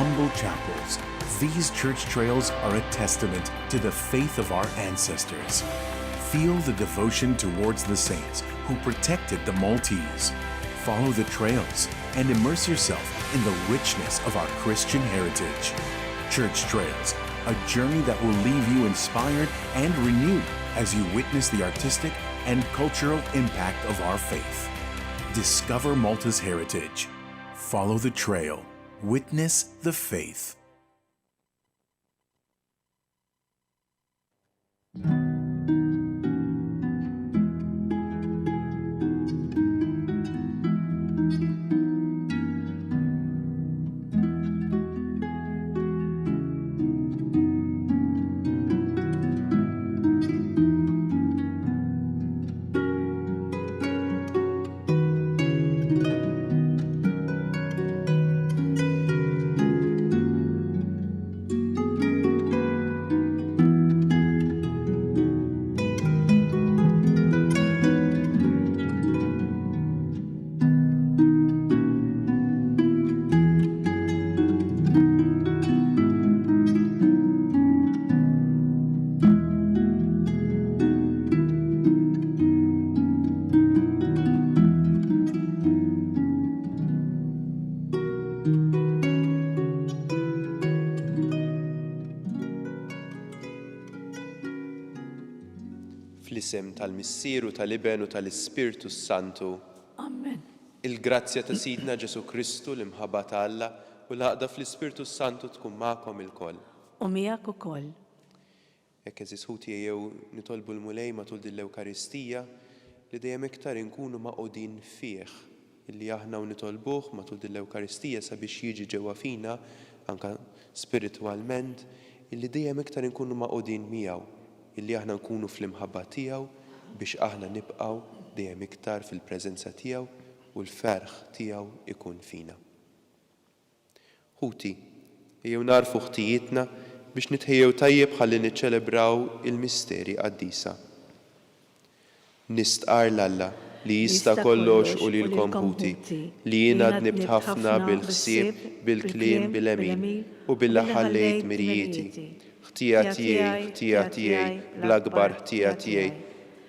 humble chapels, these church trails are a testament to the faith of our ancestors. Feel the devotion towards the saints who protected the Maltese. Follow the trails and immerse yourself in the richness of our Christian heritage. Church Trails, a journey that will leave you inspired and renewed as you witness the artistic and cultural impact of our faith. Discover Malta's heritage. Follow the trail. Witness the faith. Fl-isem tal-Missieru tal-Iben u tal-Ispirtu Santu. Amen. Il-grazzja ta' Sidna Ġesu Kristu l-imħabba ta' Alla u l-għaqda fl-Ispirtu Santu tkun magħkom ilkoll. U miegħek ukoll. Hekk eżis ħuti jew nitolbu l-mulej matul din l-Ewkaristija li dejjem iktar inkunu maqudin fih illi aħna u nitolbuh matul din l-Ewkaristija sabiex jiġi ġewwa fina anke spiritwalment illi dejjem iktar inkunu maqudin miegħu illi aħna nkunu fl-imħabba tiegħu biex aħna nibqgħu dejjem iktar fil-preżenza tiegħu u l-ferħ tiegħu ikun fina. Ħuti, ejjew narfu ħtijietna biex nitħejjew tajjeb ħalli niċċelebraw il-misteri qaddisa. Nistqar l-Alla li jista' kollox u lilkom ħuti li jiena dnibt ħafna bil-ħsieb, bil-kliem, bil-emin u bil-ħallejt mirjieti. ħtija tiegħi, bl-akbar ħtija tiegħi.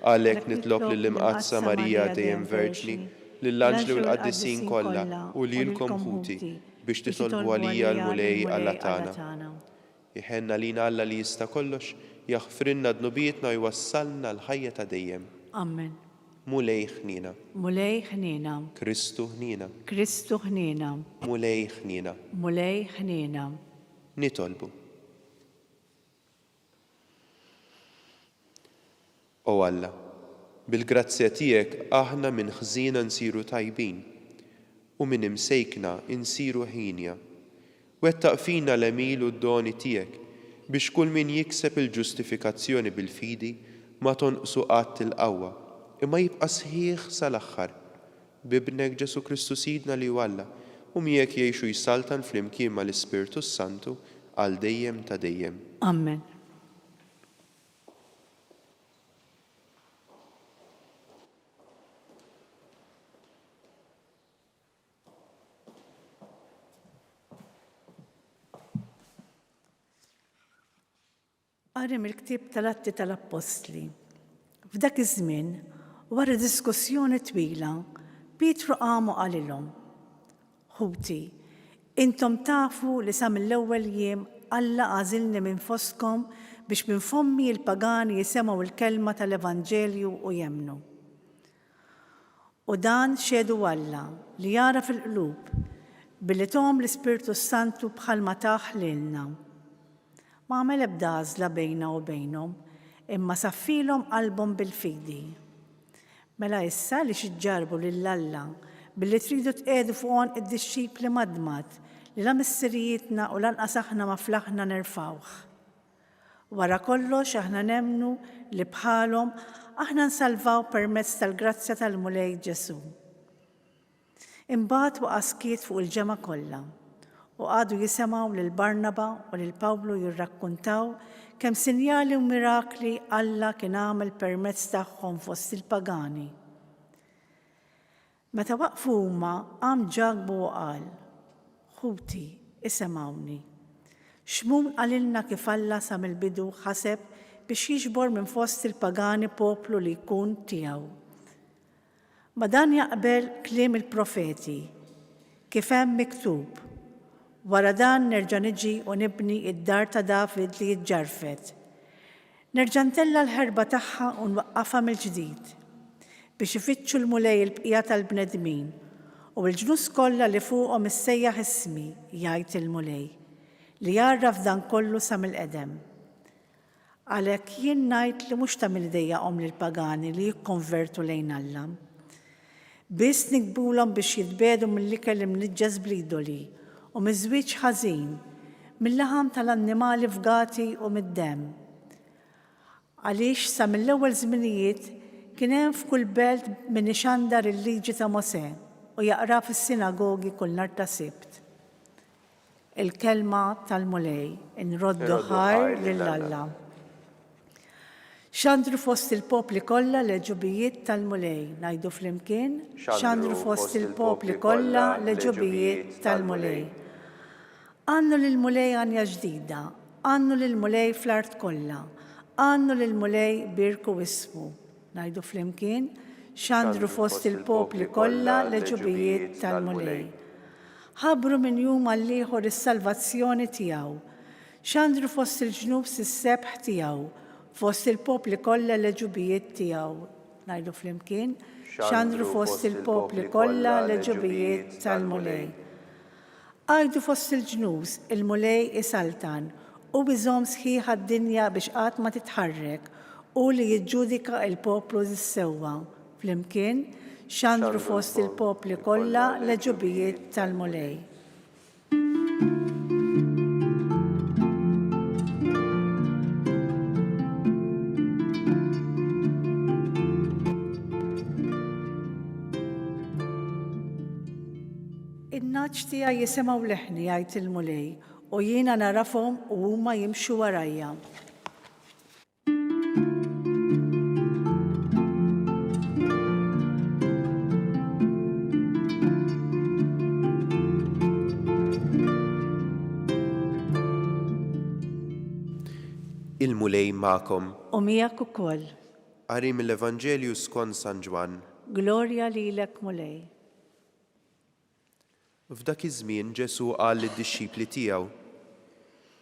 Għalhekk nitlob lill-imqazza Marija dejjem Verġni, lill-anġli u l-qaddisin kollha u lilkom ħuti biex titolbu għalija l-mulej Alla tagħna. Iħenna lina Alla li jista' kollox jaħfrilna dnubietna u jwassalna l-ħajja ta' dejjem. Amen. Mulej ħnina. Mulej ħnina. Kristu ħnina. Kristu ħnina. Mulej ħnina. Mulej ħnina. Nitolbu. O Alla, bil-grazzja tiegħek aħna minn ħżiena nsiru tajbin u minn imsejkna insiru ħinja. Wettaq fina l-emil u d-doni tiegħek biex kull min jikseb il-ġustifikazzjoni bil-fidi ma tonqsu qatt il-qawwa imma jibqa' sħiħ sal-aħħar b'ibnek Ġesu Kristu Sidna li Alla u miegħek jgħixu jsaltan flimkien mal-Ispirtu Santu għal dejjem ta' dejjem. Amen. Qarim il-ktieb tal-Atti tal-Apostli. F'dak iż-żmien, wara diskussjoni twila, Pietru qam u qalilhom: Ħuti, intom tafu li sa mill-ewwel jiem Alla għażilni minn fostkom biex minn fommi l-pagani jisemgħu l-kelma tal-Evanġelju u jemmnu. U dan xedu Alla li jara fil-qlub billi tom l-Ispirtu Santu bħalma taħ lilna. Ma għamel ebda għażla bejna u bejnhom, imma saffilhom qalbhom bil-fidi. Mela issa li xiġġarbu lill-Alla billi tridu tqiegħdu fuqhom id-dixxipli madmad li la missirijietna u lanqas aħna ma flaħna nerfawh. Wara kollox aħna nemmnu li bħalhom aħna nsalvaw permezz tal-grazzja tal-mulej Ġesu. Imbagħad waqa' skiet fuq il-ġemgħa kollha u għadu jisemgħu lil Barnaba u lil Pawlu jirrakkuntaw kemm sinjali u mirakli Alla kien għamel permezz tagħhom fost il-pagani. Meta waqfu huma qam ġagbu u qal: Ħuti, isemawni. Xmum għalilna kif Alla sa mill-bidu ħaseb biex jiġbor minn fost il-pagani poplu li jkun tiegħu. Ma dan jaqbel kliem il-profeti, kif hemm miktub, wara dan nerġa' niġi u nibni id-dar ta' David li jiġġarfet. Nerġa' ntella l-ħerba tagħha u nwaqqafha mill-ġdid biex ifittxu l-mulej il-bqija tal-bnedmin u l-ġnus kollha li fuqhom issejjaħ ismi jgħid il-mulej li jarraf dan kollu sa mill-qedem. Għalhekk jien ngħid li mhux ta' mill-idejjaqhom lill-pagani li jikkonvertu lejn Alla. Biss nikbulhom biex jitbedu mill-ikel imniġġes bl-idoli u miż-żwieġ ħażin, mill-laħam tal-annimali fgati u mid-demm. Għaliex sa mill-ewwel żminijiet kien hemm f'kull belt min ixandar il-liġi ta' Mosè u jaqra fis-sinagogi kull nhar ta' Sibt. Il-kelma tal-mulej inroddu ħar lill-Alla. Xandru fost il-popli kollha l-eġubijiet tal-mulej, ngħidu flimkien, xandru fost il-popli kollha l-eġubijiet tal-mulej. Għannu lill-mulej għanja ġdida, għannu lill-mulej fl-art kollha, għannu lill-mulej birku ismu, ngħidu flimkien, xandru fost il-popli kollha l-eġubijiet tal-mulej. Ħabru minn jum għal ieħor is-salvazzjoni tiegħu, xandru fost il-ġnub sis-sebħ tiegħu, fost il-popli kollha l-eġubijiet tiegħu. Ngħidu flimkien, xandru fost il-popli kollha l-eġubijiet tal-mulej. Għajdu fost il-ġnus il-mulej isaltan u biżomm sħiħ għad-dinja biex qatt ma titħarrek u li jiġġudika il-poplu zissewwa. Flimkien, xandru fost il-popli kollha l-eġubijiet tal-mulej. In-naċ tiegħi jisimgħu leħni jgħid il-mulej u jiena narafhom u huma jimxu warajja. Il-mulej magħkom. U miegħek ukoll. Qari mill-Evanġelju skont San Ġwan. Glorja lilek mulej. F'dak iż-żmien Ġesu qal lid-dixxipli tiegħu: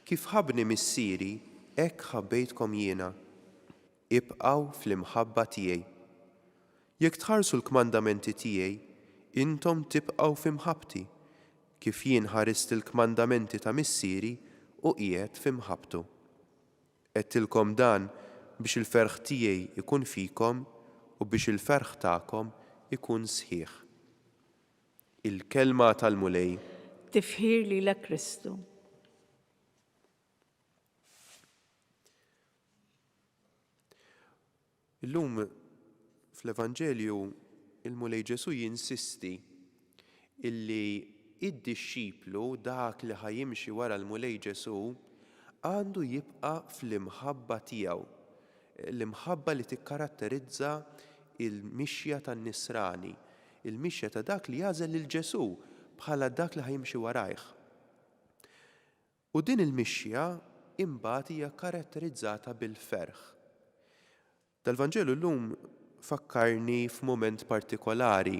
Kif ħabni missieri, hekk ħabbejtkom jiena. Ibqgħu fl-imħabba tiegħi. Jekk tħarsu l-kmandamenti tiegħi, intom tibqgħu f'imħabbti, kif jien ħarist il-kmandamenti ta' missieri u qiegħed f'imħabbtu. Qedtilkom dan biex il-ferħ tiegħi ikun fikom u biex il-ferħ tagħkom ikun sħiħ. Il-kelma tal-mulej. Tifħir lilek Kristu. Illum fl-Evanġelju il-mulej Ġesu jinsisti illi id-dixxiplu dak li ħajimxi wara l-mulej Ġesu għandu jibqa' fl-imħabba tiegħu, l-imħabba li tikkaratterizza il-mixja tan-nisrani, il-mixja ta' dak li jażel lil Ġesu bħala dak li ħajimxi warajh. U din il-mixja imbagħad hija karatterizzata bil-ferħ. Dal-Vanġelu llum fakkarni f'mument partikolari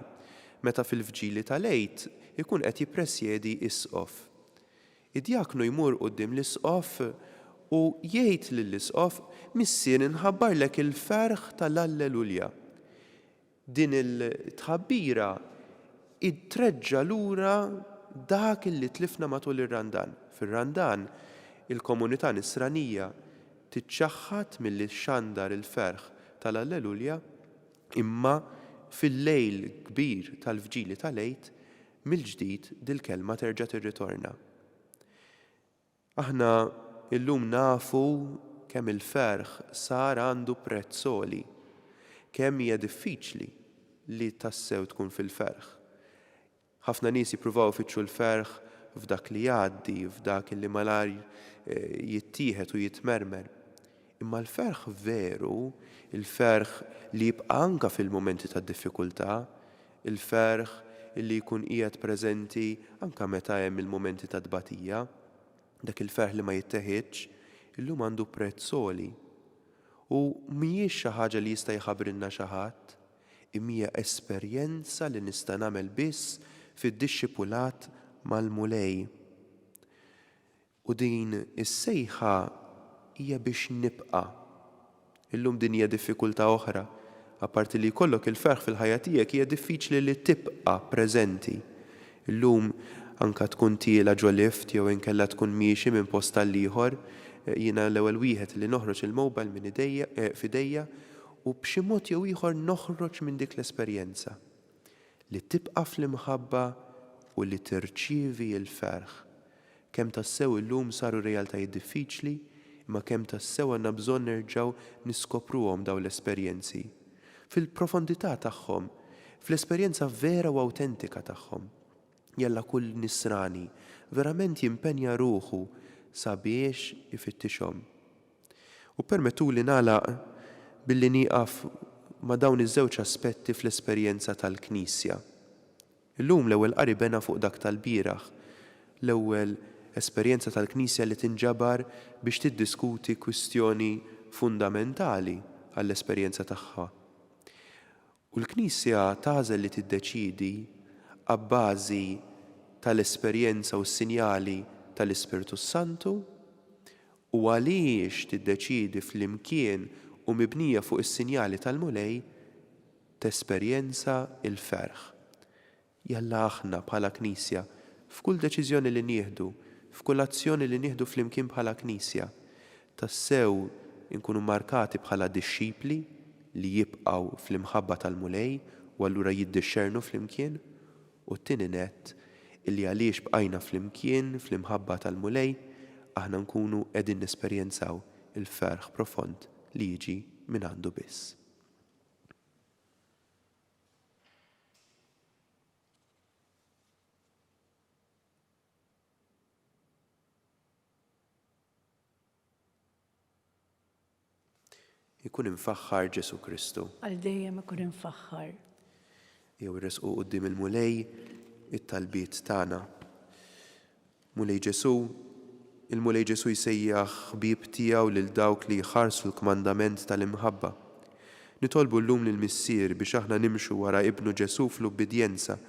meta fil-Vġieli tal-Għid ikun qed jippresjedi isqof. Id-diaknu jmur quddiem l-isqof u jgħid lill-isqof: Missier inħabbarlek il-ferħ tal-Allelujja. Din il-tħabbira idtreġġa lura dak li tlifna matul ir-Randan. Fir-Randan il-komunità nisranija tiċċaħħad milli xandar il-ferħ tal-Allelujja, imma fil-lejl kbir tal-Vġieli tal-Għid mill-ġdid dil-kelma terġa' tirritorna. Aħna illum nafu kemm il-ferħ sar għandu prezz għoli, kemm hija diffiċli li tassew tkun fil-ferħ. Ħafna nies jippruvaw ifittxu l-ferħ f'dak li jgħaddi, f'dak li malar jittieħed u jitmermer. Imma l-ferħ veru, il-ferħ li jibqa' anke fil-mumenti tad-diffikultà, il-ferħ illi jkun qiegħed preżenti anke meta hemm il-mumenti ta' tbatija. Dak il-ferħ li ma jitteħħidx illum għandu prezz għoli. U mhijiex xi ħaġa li jista' jħabbrilna xi ħadd, imma hija esperjenza li nista' nagħmel biss fid-dixxipulat mal-mulej. U din is-sejħa hija biex nibqa'. Illum din hija diffikultà oħra. Apparti li jkollok il-ferħ fil-ħajja tiegħek hija diffiċli li tibqa' preżenti. Illum anke tkun tieela ġo lift jew inkella tkun miexi minn post tal-ieħor, jiena l-ewwel wieħed li noħroġ il-mowbajl minn f'idejja u b'xi mod jew ieħor noħroġ minn dik l-esperjenza. Li tibqa' fl-imħabba u li tirċievi l-ferħ. Kemm tassew illum saru realtajiet diffiċli, imma kemm tassew għandna bżonn nerġgħu niskopruhom dawn l-esperjenzi. Fil-profondità tagħhom, fl-esperjenza vera u awtentika tagħhom. Jalla kull nisrani verament jimpenja ruħu sabiex ifittixhom. U permettuli nagħlaq billi nieqaf ma' dawn iż-żewġ aspetti fl-esperjenza tal-Knisja. Illum l-ewwel qari bena fuq dak tal-bieraħ. L-ewwel esperjenza tal-Knisja li tinġabar biex tiddiskuti kwistjoni fundamentali għall-esperjenza tagħha. U l-Knisja tagħżel li tiddeċiedi abbażi tal-esperjenza u s-sinjali tal-Ispiritu Santu u għaliex tiddeċiedi fl-imkien u mibnija fuq is-sinjali tal-mulej tesperjenza il-ferħ. Jalla aħna bħala Knisja f'kull deċiżjoni li nieħdu, f'kull azzjoni li nieħdu fl-imkien bħala Knisja, tassew inkunu markati bħala dixxipli li jibqgħu fl-imħabba tal-mulej u allura jiddixxernu fl-imkien, u t-tieni nett illi għaliex bqajna fl-imkien fl-imħabba tal-mulej aħna nkunu qegħdin nesperjenzaw il-ferħ profond li jiġi minn għandu biss. Ikun infaħħar Ġesu Kristu. Għal dejjem ikun infaħħar. Jew irresqu quddiem il-mulej it-talbiet tagħna. Mulej Ġesu, il-mulej Ġesu jsejjaħ ħbieb tiegħu lil dawk li jħarsu l-kmandament tal-imħabba. Nitolbu llum lill-Missier biex aħna nimxu wara ibnu Ġesu fl-ubbidjenza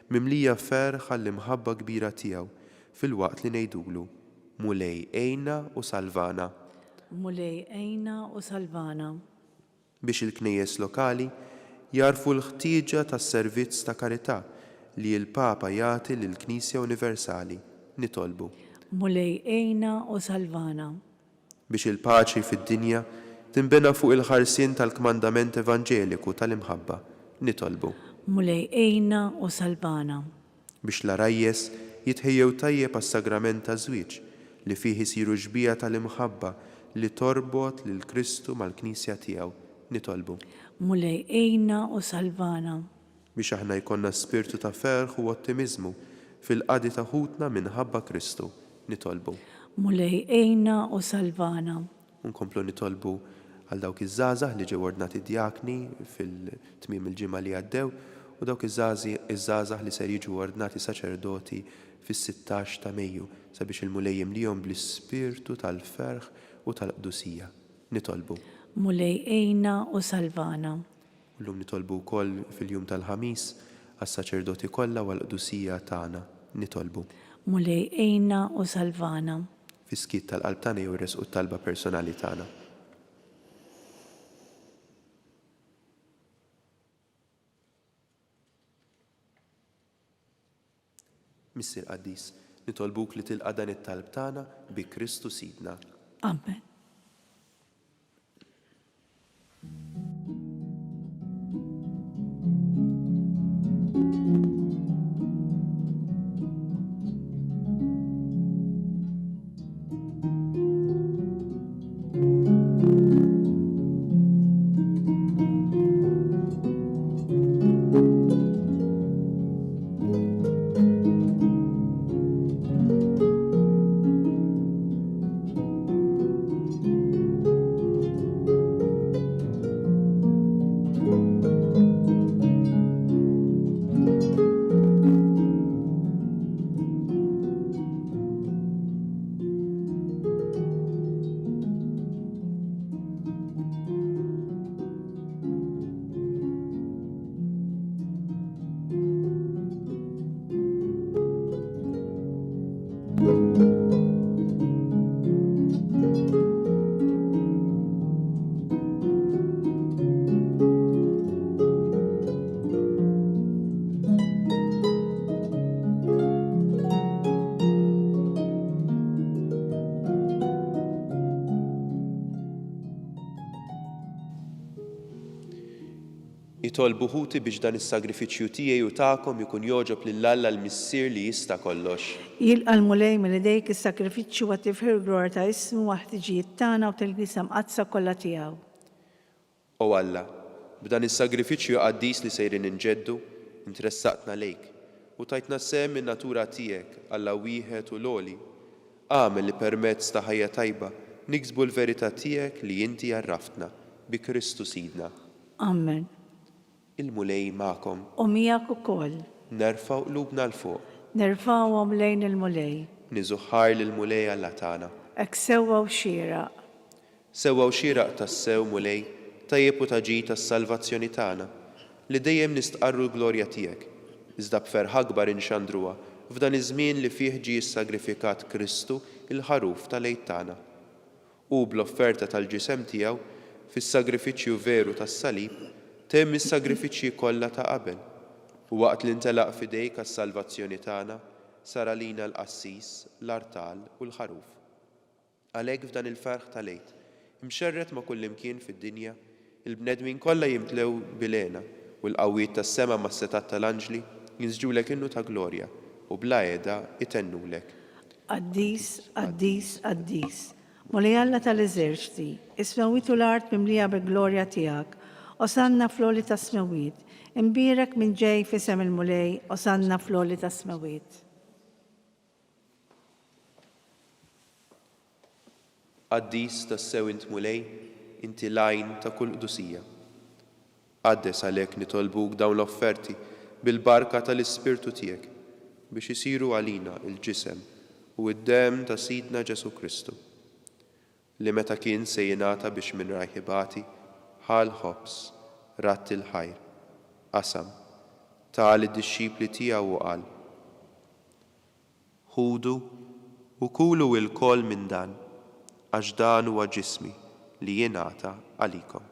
mimlija ferħ għall-imħabba kbira tiegħu fil-waqt li ngħidulu mulej għejna u salvana. Mulej għejna u salvana. Biex il-knejjes lokali jarfu l-ħtieġa tas-servizz ta' karità li l-Papa jagħti lill-Knisja Universali. Nitolbu. Mulej għejna u salvana. Biex il-paċi fid-dinja tinbena fuq il-ħarsien tal-kmandament evanġeliku tal-imħabba. Nitolbu. Mulej għejna u salvana. Biex l-arajjes jitħejjew tajjeb għas-sagrament ta' żwieġ li fih isiru ġbija tal-imħabba li torbot lil Kristu mal-Knisja tiegħu. Nitolbu. Mulej għejna u salvana. Biex aħna jkollna spirtu ta' ferħ u ottimizmu fil-qadi ta' ħutna minħabba Kristu. Nitolbu. Mulej għejna u salvana. Nkomplu nitolbu għal dawk iż-żgħażagħ li ġew ordnati djakni fil-tmiem il-ġimgħa li għaddew u dawk iż-żgħażagħ li ser jiġu ordnati saċerdoti fis-16 ta' Mejju sabiex il-mulej jimlihom bl-ispirtu tal-ferħ u tal-qdusija. Nitolbu. Mulej għejna u salvana. Llum nitolbu wkoll fil-jum tal-ħamis għas-saċerdoti kollha u għall-qdusija tagħna. Nitolbu. Mulej għejna u salvana. Fis-skit tal-qalb tagħna jew irresqu t-talba personali tagħna. Missier Qaddis, nitolbuk li tilqa' dan it-talb tagħna bi Kristu Sidna. Amen. Nitolbu ħuti biex dan is-sagrifiċċju tiegħi u tagħkom ikun joġob lill-Alla l-Missier li jista' kollox. Jilqa' l-mulej minn idejk is-sakrifiċċju wa tifħir glorja ta' ismu wa ħtiġijiet tagħna u tal-Knisja mqazza kollha tiegħu. O Alla, b'dan is-sagrifiċċju qaddis li sejrin inġeddu, intressaqtna lejk u tajtna sehem min natura tiegħek Alla wieħed u loli. Għamel li permezz ta' ħajja tajba niksbu l-verità tiegħek li inti għarraftna bi Kristu Sidna. Amen. Il-mulej magħkom. U miegħek ukoll. Nerfgħu qlubna l fuq. Nerfgħuhom lejn il-mulej. Niżuħħar lill-mulej Alla tagħna. Hekk sewwa u xieraq. Sewwa u xieraq tas-sew mulej tajjeb u taġid tas-salvazzjoni tagħna li dejjem nistqarru l-glorja tiegħek. Iżda b'ferħ akbar inxandruha f'dan iż-żmien li fih ġie sagrifikat Kristu il-ħaruf tal-għid tagħna. U bl-offerta tal-ġisem tiegħu fis-sagrifiċċju veru tas-salib temm is-sagrifiċċji kollha ta' qabel u waqt li ntelaq f'idejk għas-salvazzjoni tagħna sar għalina l-qassis, l-artal u l-ħaruf. Għalhekk f'dan il-ferħ tal-għid imxerret ma' kull imkien fid-dinja, il-bnedmin kollha jimtlew bilena u l-qawwiet tas-sema mas-setat tal-anġli jinsġulek innu ta' glorja u bla għeda itennulek. Qaddis, qaddis, qaddis. Mulej Alla tal-eżerċti, is-smawiet u l-art mimlija bil-glorja tiegħek. Osanna fl-għoli ta' smawiet. Imbierek minn ġej fisem il-mulej, osanna fl-għoli ta' smawiet. Qaddis tas-sew int mulej, inti lajn ta' kull qdusija. Qaddes għalhekk nitolbuk dawn l-offerti bil-barka tal-Ispirtu tiegħek biex isiru għalina il-ġisem u d-dem ta' Sidna Ġesu Kristu li meta kien se jingħata biex minn rajħibati ħal ħobs, ratt il-ħajr, qasam, tal id-dixxipli tiegħu u qal. Ħudu u kulu l-kol minn dan, għax dan huwa ġismi li jingħata għalikom.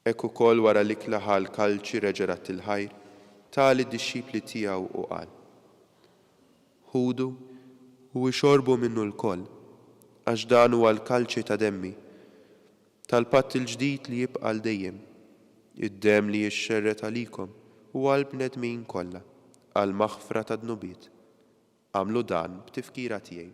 Hekk ukoll wara li klaħa l-kalċi reġerat il-ħajr, tali d-dixxipli tiegħu u qal. Ħudu u ixorbu minnu l-koll, għax dan huwa l-kalċi ta' demmi, tal-patt il-ġdid li jibqa' l dejjem, id-dem li jixxerret għalikom u għall-bnedmin kollha, għall-maħfra ta' dnubiet. Għamlu dan b'tifkira tiegħi.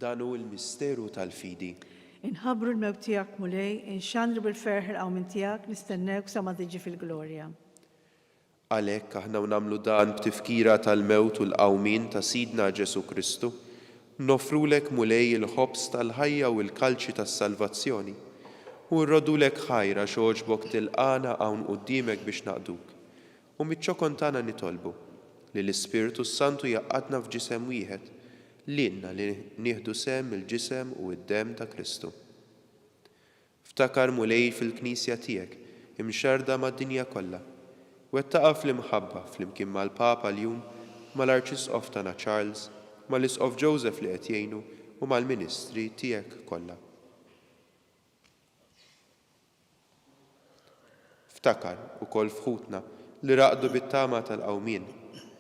Dan hu l-misteru tal-fidi. Inħabbru l-mewt tiegħek mulej, inxandru bil-ferħ il-qawmin tiegħek, nistennewk sa ma tiġi fil-glorja. Għalhekk aħna nagħmlu dan b'tifkira tal-mewt u l-qawmin ta' Sidna Ġesu Kristu, nofrulek mulej il-ħobs tal-ħajja u l-kalċi tas-salvazzjoni u rrodulek ħajra xogħġbok tilqana hawn quddiemek biex naqduk. U miċ-ċokon tagħna nitolbu li l-Ispirtu Santu jaqgħadna f'ġisem wieħed lilna li nieħdu sehem il-ġisem u d-dem ta' Kristu. Ftakar mulej fil-Knisja tiegħek imxerda mad-dinja kollha. Wettaqa fl-imħabba flimkien mal-Papa l-jum, mal-Arċisqof tagħna Charles, mal-Isqof Joseph li qed jgħinu u mal-Ministri tiegħek kollha. Ftakar ukoll fħutna li raqdu bit-tama tal-qawmien,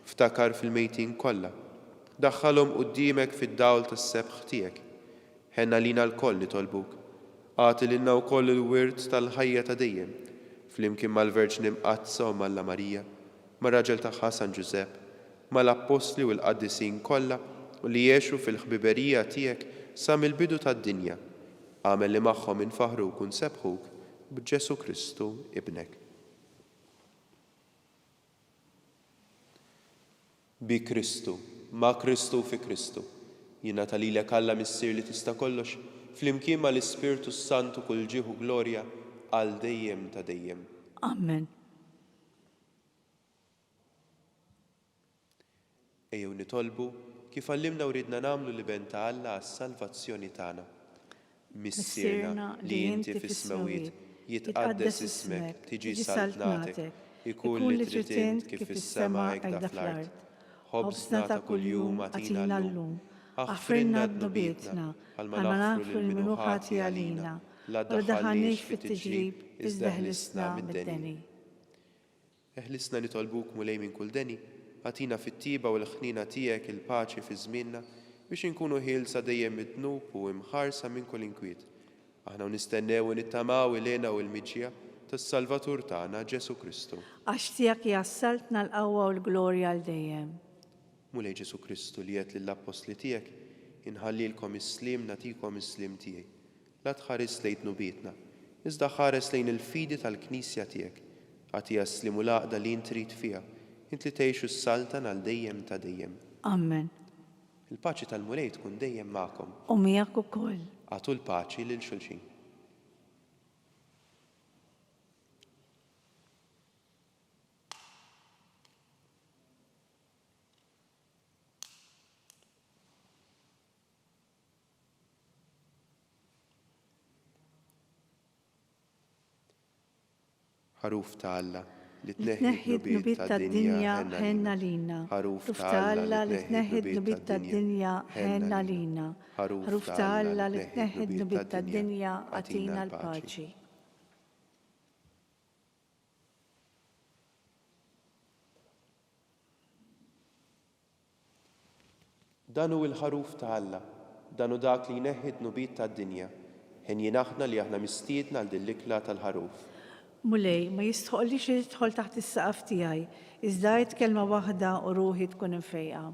ftakar fil-mejtin kollha. Daħħalhom quddiemek fid-dawl tas-sebħ tiegħek. Ħenna lina l-koll nitolbuk. Għati lilna wkoll il-wirt tal-ħajja ta' dejjem, flimkien mal-Verġni Mqazza u Malla Marija, mar-raġel tagħha San Ġusepp, mal-Apostli u l-Qaddisin kollha u li jgħixu fil-ħbiberija tiegħek sa mill-bidu tad-dinja. Għamel li magħhom infaħruk u nsebħuk b'Ġesu Kristu ibnek. Bi Kristu, ma' Kristu fi Kristu, jingħata lilek Alla Missier li tista' kollox, flimkien mal-Ispirtu Santu kull ġieħ u glorja għal dejjem ta' dejjem. Amen. Ejjew nitolbu kif għallimna u ridna nagħmlu li benta Alla għas-salvazzjoni tagħna. Missierna li inti fis-smawiet, jitqaddes ismek, tiġi saltnatek, ikun li trid int kif fis-sema hekk fl-ard. Ħobżna ta' kuljum atina llum, aħfrilna d-nubietna, ħalma naħfru lil minnu ħati għalina, la daħħalniex fit-tiġrib, iżda ħlisna mid-deni. Eħlisna nitolbuk mulej minn kull deni, għatina fit-tiba u l-ħnina tiegħek il-paċi fi żmienna biex inkunu ħielsa dejjem mid-dnub u imħarsa minn kull inkwiet. Aħna nistennew u nittamaw ilena u l-miġja tas-Salvatur tagħna Ġesu Kristu. Għax tiegħek jassaltna l-qawwa u l-glorja għal dejjem. Mulej Ġesu Kristu li qed lill-apostli tiegħek, inħallilkom is-slim nagħtikom is-slim tiegħi. La tħares lejn nubietna, iżda ħares lejn il-fidi tal-Knisja tiegħek. Għatija s-slim u l-għaqda li int trid fiha, int li tgħixu s-saltan għal dejjem ta' dejjem. Amen. Il-paċi tal-mulej tkun dejjem magħkom. U miegħek ukoll. Għatu l-paċi lil xulxin. ħaruf ta' Alla li tneħħid nubiet tad-dinja ħenna lina. Ħaruf ta' Alla li tneħħid nubiet tad-dinja ħenna lina. Ħaruf ta' Alla li tneħħid nubiet tad-dinja għatina l-paċi. Danu il-ħaruf ta' Alla, danu dak li jneħħid nubiet tad-dinja. Ħen jinaħna li aħna mistiedna għal din l-ikla tal-ħaruf. Mulej, ma jistħoqlix li tidħol taħt is-saqaf tiegħi, iżda jgħid kelma waħda u ruħi tkun infejqa.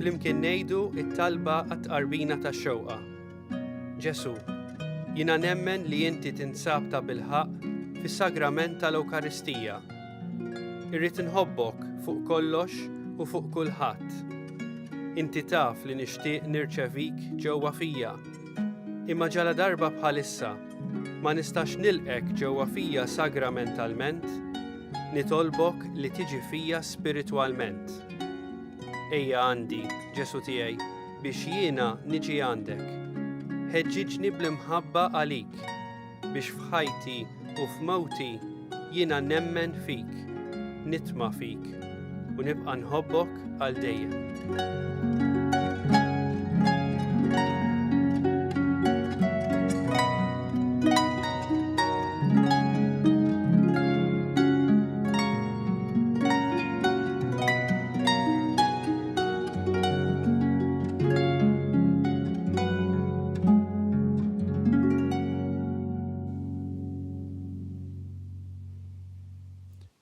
Flimkien ngħidu t-talba għat-tqarbina tax-xewqa. Ġesu, jiena nemmen li inti tinsab ta' bilħaq fis-sagrament tal-Ewkaristija. Irrid inħobbok fuq kollox u fuq kulħadd. Inti taf li nixtieq nirċevik ġewwa fija. Imma ġala darba bħalissa ma nistax nilqek ġewwa fija sagramentalment, nitolbok li tiġi fija spiritwalment. Ejja għandi, Ġesu tiegħi, biex jiena niġi għandek. Ħeġġiġni bl-imħabba għalik, biex f'ħajti u f'mewti jiena nemmen fik, nitma' fik, u nibqa' nħobbok għal dejjem.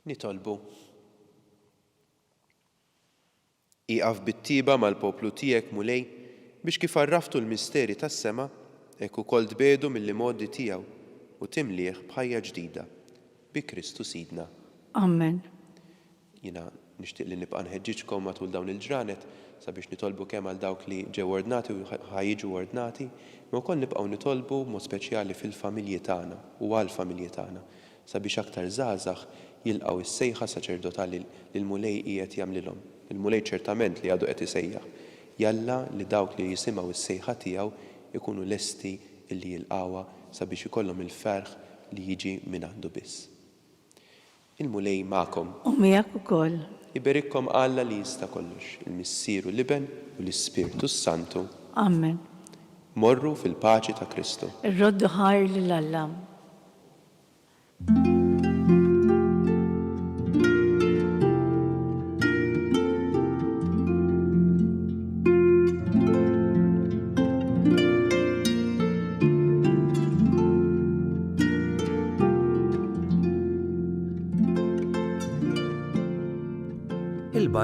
Nitolbu. Iqaf bit-tiba mal-poplu tiegħek mulej biex kif arraftu l-misteri tas-sema hekk ukoll tbedu mill-modi tiegħu u timlih b'ħajja ġdida bi Kristu Sidna. Amen. Jiena nixtieq li nibqa' nħeġġiġkom matul dawn il-ġranet sabiex nitolbu kemm għal dawk li ġew ordnati u ħajjiġu ordnati, ma wkoll nibqgħu nitolbu mod speċjali fil-familji tagħna u għall-familji tagħna sabiex aktar żgħażagħ jilqgħu is-sejħa saċerdotali li l-mulej qiegħed jagħmlilhom. Il-mulej ċertament li għadu qed isejjaħ. Jalla li dawk li jisimgħu is-sejħa tiegħu ikunu lesti li jilqgħuha sabiex ikollhom il-ferħ li jiġi minn għandu biss. Il-mulej magħkom. U miegħek ukoll. Iberikkom Alla li jista' kollox, il-Missieru l-Iben u l-Ispirtu Santu. Amen. Morru fil-paċi ta' Kristu. Ir-roddu ħajr lil Alla.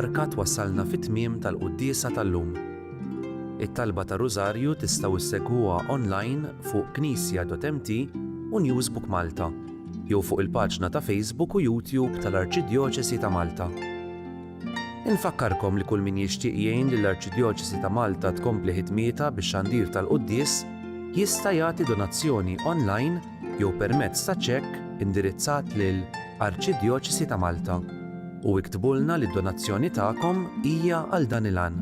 barka twassalna fit-tmiem tal-quddiesa tal-lum. It-talba ta' Rużarju tistgħu issegwuha online fuq knisja.mt u Newsbook Malta, jew fuq il-paġna ta' Facebook u YouTube tal-Arċidjoċesi ta' Malta. Infakkarkom li kull min jixtieq jgħin lill-Arċidjoċesi ta' Malta tkompli ħidmietha bix-xandir tal-quddies jista' jagħti donazzjoni online jew permezz ta' ċekk indirizzat lil Arċidjoċesi ta' Malta u iktbulna li d-donazzjoni tagħkom hija għal dan il-għan.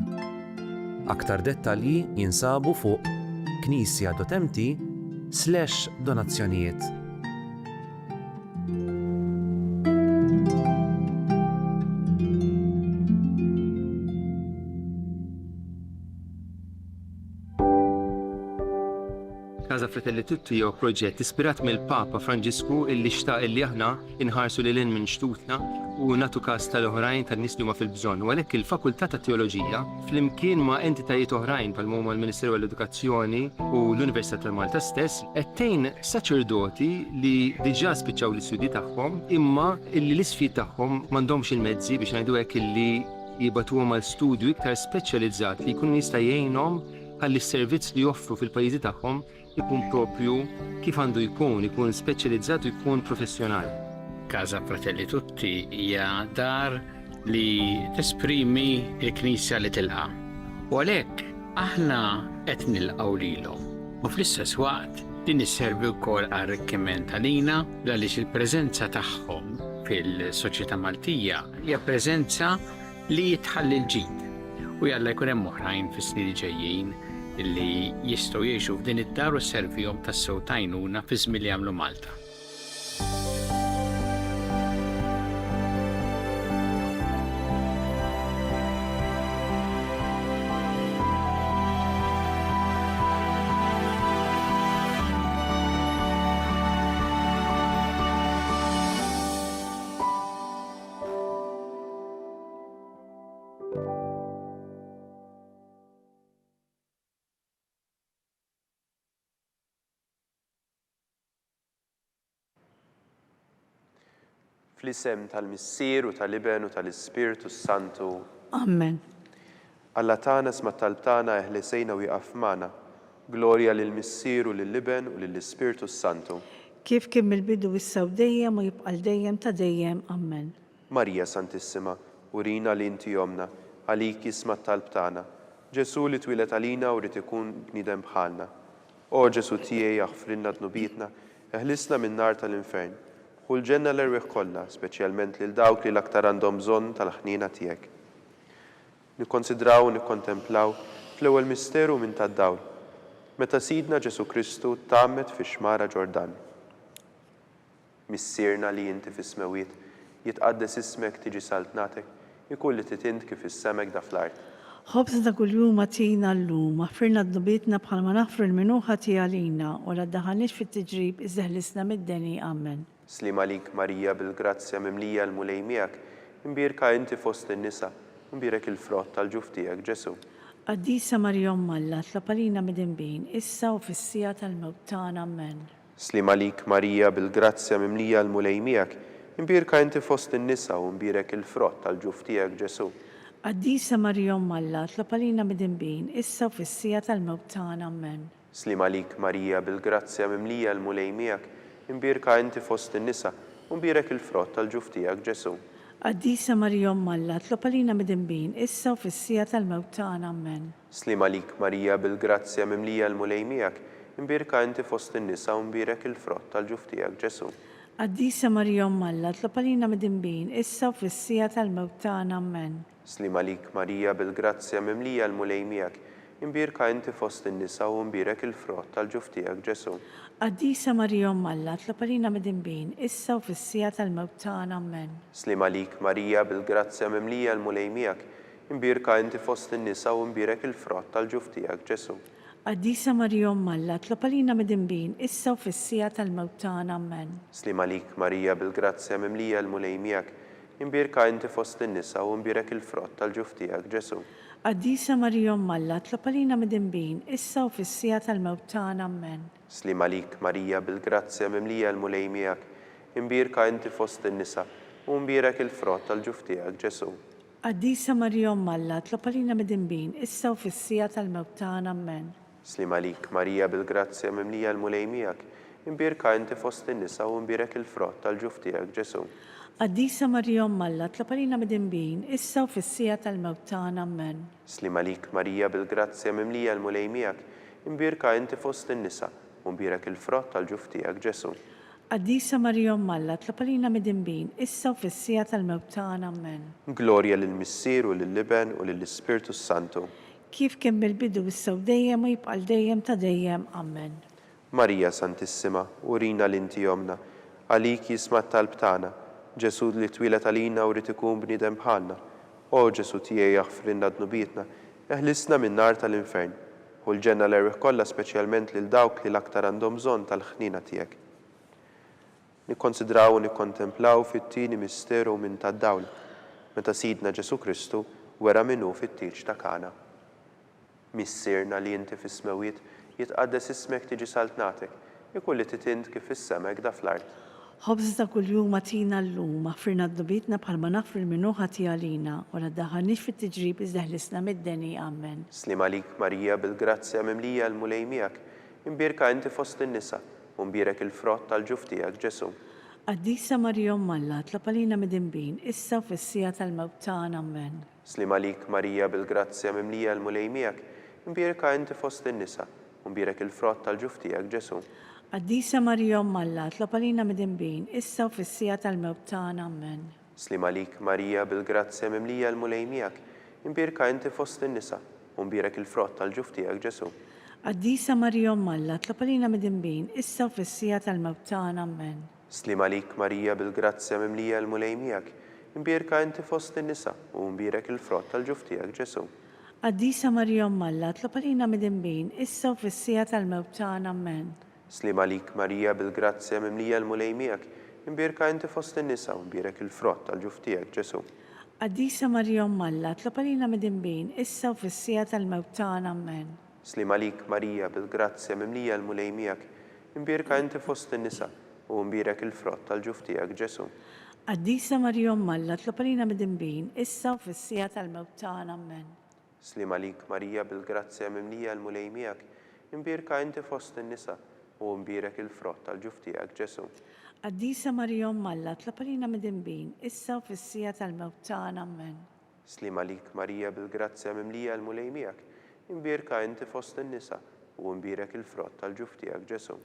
Aktar dettalji jinsabu fuq knisja.mt/donazzjonijiet. Casa Fratelli Tutti jew proġett ispirat mill-Papa Franġisku illi xtaq illi aħna inħarsu lil minn xtutna u nagħtu każ tal-oħrajn tan-nies li huma fil-bżonn. U għalhekk il-Fakultà tat Teoloġija flimkien ma' entitajiet oħrajn bħal huma l-Ministeru għall-Edukazzjoni u l-Università ta' Malta stess qed tgħin saċerdoti li diġà spiċċaw l-istudji tagħhom imma illi l-isfid tagħhom m'għandhomx il-mezzi biex ngħidu hekk illi jibatuhom għal studju iktar speċjalizzat li jkun jista' jgħinhom ħalli s-servizz li joffru fil-pajjiżi tagħhom ikun propju kif għandu ikun speċjalizzat u jkun professjonali. Casa Fratelli Tutti hija dar li tesprimi l-Knisja li tilqa. U għalhekk aħna qed nilqgħu lilhom. U fl-istess waqt din isservi wkoll għar-arricchiment għalina għaliex il-preżenza tagħhom fil-soċjetà Maltija hija preżenza li tħalli l-ġid. U jalla jkun hemm oħrajn fis-snin ġejjin illi jistgħu jgħixu f'din id-dar u sservihom tas-sew tajnuna fi żmien li jagħmlu Malta. Fl-isem tal-Missier u tal-Iben u tal-Ispiritu Santu. Amen. Alla tagħna sma' talb tagħna eħlesejna u jaqaf magħna. Glorja lill-Missier u lill-Iben u lill-Ispiritu Santu. Kif kien mill-bidu issa u dejjem u jibqa' dejjem ta' dejjem. Amen. Marija Santissima, urina li inti jomna, għalik jisma' talb tagħna. Ġesu li twilet għalina u rid ikun bniedem bħalna. O Ġesu tiegħi aħfrinna dnubietna, eħlisna min-nar tal-infern. U l-ġenna l-erwieħ kollha, speċjalment lil dawk li l-aktar għandhom bżonn tal-ħniena tiegħek. Nikkonsidraw u nikkontemplaw fl-ewwel misteru minn tad-dawl, meta Sidna Ġesu Kristu tagħammet fix-xmara Ġordan. Missierna li inti fis-smewiet, jitqaddes ismek tiġi saltnatek, ikun li titint kif is-semek da fl-art. Ħobżna kuljum atina llum, aħfirna d-nubietna bħalma naħfru l-minuħa tiegħalina u la ddaħħalniex fit-tiġrib iżeħlisna mid-deni. Amen. Slim għalik Marija bil-grazzja mimlija l-mulej miegħek, imbierka inti fost in-nisa, imbierek il-frott tal-ġuf tiegħek Ġesu. Qaddisa Marja Umm Alla, tlapalina mid-inbin, issa u fis-sija tal-mewt tagħna. Amen. Slim għalik Marija bil-grazzja mimlija l-mulej miegħek, imbierka inti fost in-nisa u imbierek il-frott tal-ġuf tiegħek Ġesu. Qaddisa Marja Umm Alla, tlapalina mid-inbin, issa u fis-sija tal-mewt tagħna. Amen. Slim għalik Marija bil-grazzja mimlija l-mulej miegħek, imbierka inti fost in-nisa u imbierek il-frott tal-ġuf tiegħek Ġesu. Qaddisa Marja Umm Alla, tlapalina mid-inbin, issa u fis-sija tal-mewt tagħna. Amen. Slim għalik Marija bil-grazzja mimlija l-mulej miegħek, imbierka inti fost in-nisa u imbierek il-frott tal-ġuf tiegħek Ġesu. Qaddisa Marja Umm Alla, tlapalina mid-inbin, issa u fis-sija tal-mewt tagħna. Amen. Slim għalik Marija bil-grazzja mimlija l-mulej miegħek, imbierka inti fost in-nisa u imbierek il-frott tal-ġuf tiegħek Ġesu. Qaddisa Marja Umm Alla, tlapalina mid-inbin, issa u fis-sija tal-mewt tagħna. Amen. Slim għalik Marija bil-grazzja mimlija l-mulej miegħek, imbierka inti fost in-nisa u imbierek il-frott tal-ġuf tiegħek Ġesu. Qaddisa Marja Umm Alla, tlapalina mid-inbin, issa u fis-sija tal-mewt tagħna. Amen. Slim għalik Marija bil-grazzja mimlija l-mulej miegħek, imbierka inti fost in-nisa u imbierek il-frott tal-ġuf tiegħek Ġesu. Qaddisa Marja Umm Alla, tlapalina mid-inbin, issa u fis-sija tal-mewt tagħna. Amen. Slim għalik Marija bil-grazzja mimlija l-mulej miegħek, imbierka inti fost in-nisa u imbierek il-frott tal-ġuf tiegħek Ġesu. Qaddisa Marija Umm Alla, tlob għalina midinbin, issa u fis-sija tal-mewt tagħna. Amen. Slim għalik, Marija bil-grazzja mimlija l-mulej miegħek, imbirka inti fost in-nisa u imbirek il-frott tal-ġuf tiegħek Ġesu. Qaddisa Marija Umm Alla, tlob għalina midinbin, issa u fis-sija tal-mewt tagħna. Amen. Slim għalik, Marija bil-grazzja mimlija l-mulej miegħek, imbirka inti fost in-nisa u imbirek il-frott tal-ġuf tiegħek Ġesu. Qaddisa Marija Umm Alla, tlob għalina midinbin, issa u fis-sija tal-mewt tagħna. Amen. Glorja lill-Missier u lill-Liben u lill-Ispirtu Santu. Kif kien bil-bidu issa u dejjem u jibqa' dejjem ta' dejjem. Amen. Marija Santissima, urina l-inti jomna, għalik jisma' talb tagħna, Ġesu li twilet għalina u rrid ikun bniedem bħalna. O Ġesu tiegħi jaħfrinna dnubietna, eħlisna minn nar tal-infern, u l-ġenna l-erwieħ kollha speċjalment lil dawk li l-aktar għandhom bżonn tal-ħnina tiegħek. Nikkonsidraw u nikkontemplaw fit-tieni misteru minn tad-dawl, meta Sidna Ġesu Kristu wera minnu fit-tieġ ta' Kana. Missierna li inti fis-smewiet jitqaddes ismek tiġi saltnatek, ikulli titint kif is-semek da fl-art. Ħobż ta' kuljum atina llum, aħfirna d-dubitna bħalma naħfir minnu ħati għalina, u naddaħanix fit-tiġrib iżdeħlisna mid-deni. Amen. Slim għalik, Marija bil-grazzja mimlija l-mulej miegħek, imbirka inti fost in-nisa, u mbirek il-frott tal-ġuf tiegħek Ġesu. Qaddisa Marija Umm Alla, tlob għalina midinbin, issa u fis-sija tal-mewt tagħna. Amen. Slim għalik, Marija bil-grazzja mimlija l-mulej miegħek, imbirka inti fost in-nisa, u mbirek il-frott tal-ġuf tiegħek Ġesu. Qaddisa Marija Umm Alla, tlob għalina midinbin, issa u fis-sija tal-mewt tagħna. Amen. Slim għalik, Marija bil-grazzja mimlija l-mulej miegħek, imbirka inti fost in-nisa, u mbirek il-frott tal-ġuf tiegħek Ġesu. Qaddisa Marija Umm Alla, tlob għalina midinbin, issa u fis-sija tal-mewt tagħna. Amen. Slim għalik, Marija bil-grazzja mimlija l-mulej miegħek, imbirka inti fost in-nisa, u mbirek il-frott tal-ġuf tiegħek Ġesu. Qaddisa Marija Umm Alla, tlob għalina midinbin, issa u fis-sija tal-mewt tagħna. Amen. Slim għalik, Marija bil-grazzja mimlija l-mulej miegħek, imbirka inti fost in-nisa, u mbirek il-frott tal-ġuf tiegħek Ġesu. Qaddisa Marija Umm Alla, tlob għalina midinbin, issa u fis-sija tal-mewt tagħna. Amen. Slim għalik, Marija bil-grazzja mimlija l-mulej miegħek, imbirka inti fost in-nisa, u mbirek il-frott tal-ġuf tiegħek Ġesu. Qaddisa Marija Umm Alla, tlob għalina midinbin, issa u fis-sija tal-mewt tagħna. Amen. Slim għalik, Marija bil-grazzja mimlija l-mulej miegħek, imbirka inti fost in-nisa, u mbirek il-frott tal-ġuf tiegħek Ġesu. Qaddisa Marija Umm Alla, tlob għalina midinbin, issa u fis-sija tal-mewt tagħna. Amen. Slim għalik, Marija bil-grazzja mimlija l-mulej miegħek, imbirka inti fost in-nisa, u mbirek il-frott tal-ġuf tiegħek Ġesu.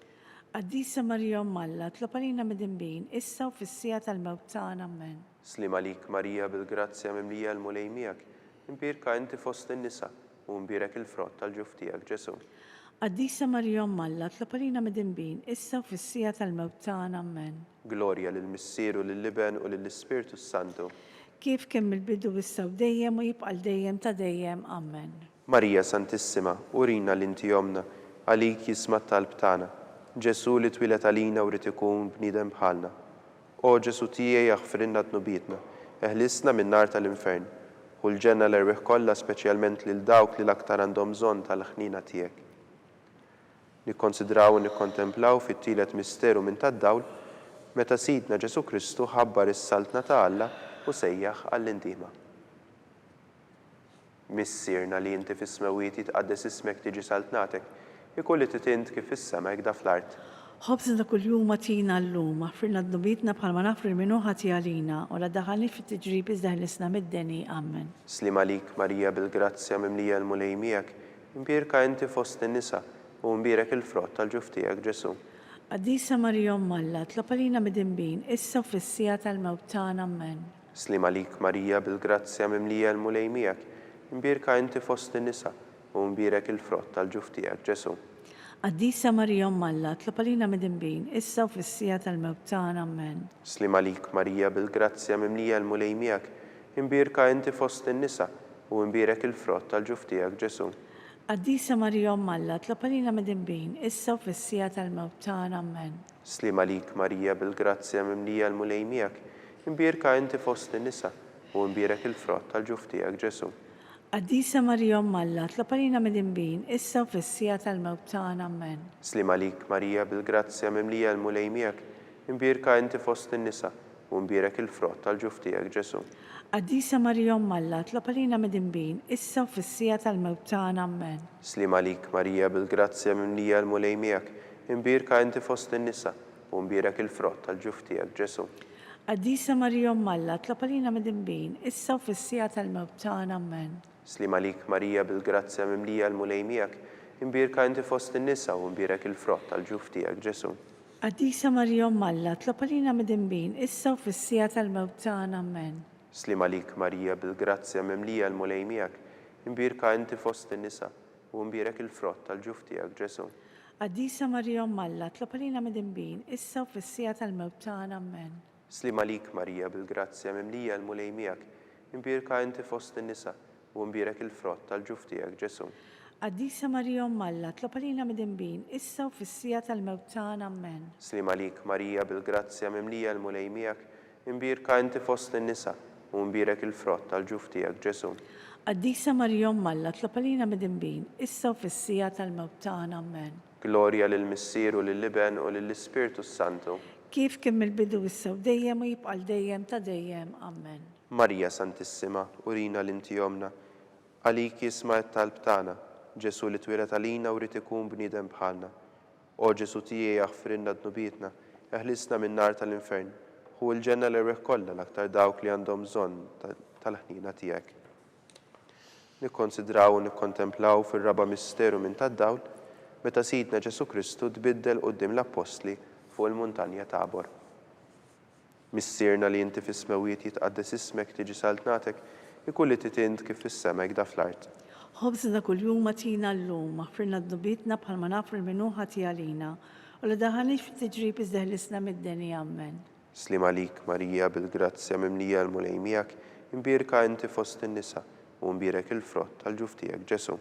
Qaddisa Marija Umm Alla, tlob għalina midinbin, issa u fis-sija tal-mewt tagħna. Amen. Slim għalik, Marija bil-grazzja mimlija l-mulej miegħek, imbirka inti fost in-nisa, u mbirek il-frott tal-ġuf tiegħek Ġesu. Qaddisa Marija Umm Alla, tlob għalina midinbin, issa u fis-sija tal-mewt tagħna. Amen. Glorja lill-Missier u lill-Liben u lill-Ispirtu Santu. Kif kien mill-bidu issa u dejjem u jibqa' dejjem ta' dejjem. Amen. Marija Santissima, urina l-inti jomna, għalik jisma' talb tagħna, Ġesu li twilet għalina u rrid ikun bniedem bħalna. O Ġesu tiegħi jaħfrinna dnubietna, eħlisna minn nar tal-infern, u l-ġenna l-erwieħ kollha speċjalment lil dawk li l-aktar għandhom bżonn tal-ħnina tiegħek. Nikkonsidraw u nikkontemplaw fit-tielet misteru minn tad-dawl, meta Sidna Ġesu Kristu ħabbar is-saltna ta' Alla u sejjaħ għall-intima. Missierna li inti fis-smewiet jitqaddes ismek tiġi saltnatek, ikulli titint kif is-semek da fl-art. Ħobż ta' kuljum atina llum, aħfirna d-dubitna bħalma naħfir minnu ħati għalina, u naddaħalni fit-tiġrib iżdeħlisna mid-deni. Amen. Slim għalik, Marija bil-grazzja mimlija l-mulej miegħek, imbirka inti fost in-nisa, u mbirek il-frott tal-ġuf tiegħek Ġesu. Qaddisa Marija Umm Alla, tlob għalina midinbin, issa u fis-sija tal-mewt tagħna. Amen. Slim għalik, Marija bil-grazzja mimlija l-mulej miegħek, imbirka inti fost in-nisa, u mbirek il-frott tal-ġuf tiegħek Ġesu. Qaddisa Marija Umm Alla, tlob għalina midinbin, issa u fis-sija tal-mewt tagħna. Amen. Slim għalik, Marija bil-grazzja mimlija l-mulej miegħek, imbirka inti fost in-nisa, u mbirek il-frott tal-ġuf tiegħek Ġesu. Qaddisa Marija Umm Alla, tlob għalina midinbin, issa u fis-sija tal-mewt tagħna. Amen. Slim għalik, Marija bil-grazzja mimlija l-mulej miegħek, imbirka inti fost in-nisa, u mbirek il-frott tal-ġuf tiegħek Ġesu. Qaddisa Marija Umm Alla, tlob għalina midinbin, issa u fis-sija tal-mewt tagħna. Amen. Slim għalik, Marija bil-grazzja mimlija l-mulej miegħek, imbirka inti fost in-nisa, u mbirak il-frott tal-ġuf tiegħek Ġesu. Qaddisa Marija Umm Alla, tlob għalina midinbin, issa u fis-sija tal-mewt tagħna, amen. Slima lik Marija bil-grazzja mimlija l-mulej miegħek, imbirka inti fost in-nisa u mbirak il-frott tal-ġuf tiegħek Ġesu. Qaddisa Marija Umm Alla, tlob għalina midinbin, issa u fis-sija tal-mewt tagħna, amen. Slima lik Marija bil-grazzja mimlija l-mulej miegħek, imbirka inti fost in-nisa u mbirak il-frott tal-ġuf tiegħek Ġesu. Qaddisa Marija Umm Alla, tlob għalina midinbin, issa u fis-sija tal-mewt tagħna, amen. Slima lik Marija bil-grazzja mimlija l-mulej miegħek, imbirka inti fost in-nisa u mbirak il-frott tal-ġuf tiegħek Ġesu. Qaddisa Marija Umm Alla, tlob għalina midinbin, issa u fis-sija tal-mewt tagħna, amen. Slima lik Marija bil-grazzja mimlija l-mulej miegħek, imbirka inti fost in-nisa u mbirak il-frott tal-ġuf tiegħek Ġesu. Qaddisa Marija Umm Alla, tlob għalina midinbin, issa u fis-sija tal-mewt tagħna, amen. Slima lik Marija bil-grazzja mimlija l-mulej miegħek, imbirka inti fost in-nisa u mbirak il-frott tal-ġuf tiegħek Ġesu. Qaddisa Marija Umm Alla, tlob għalina midinbin, issa u fis-sija tal-mewt tagħna, amen. Glorja lill-Missier u lill-Iben u lill-Ispirtu Santu. Kif kemm il-bidu issa u dejjem u jibqa' dejjem ta' dejjem, amen. Marija Santissima, urina l-inti jomna, għalik jisma' t-talb tagħna, Ġesu li twilet għalina u rid ikun bniedem bħalna. O Ġesu tiegħi aħfrinna dnubietna, eħlisna min-nar tal-infern, hu l-ġenna l-irweħ kollha l-aktar dawk li għandhom bżonn tal-ħnina tiegħek. Nikkonsidraw u nikkontemplaw fir-raba misteru minn tad-dawl meta Sidna Ġesu Kristu tbiddel quddiem l-Apostli fuq il-muntanja Tabor. Missierna li inti fis-smewiet jitqaddes ismek tiġi saltnatek, ikulli titint kif fis-sema jgħda fl-art. Ħobżna kuljum atina llum, aħfirna d-dubietna bħalma nafru l-minuħa tiegħalina u li daħanix fit-tiġrib iżdeħlisna mid-denja, amen. Slima lik Marija bil-grazzja mimlija l-mulej miegħek, imbirka inti fost in-nisa u mbirek il-frott tal-ġuf tiegħek Ġesu.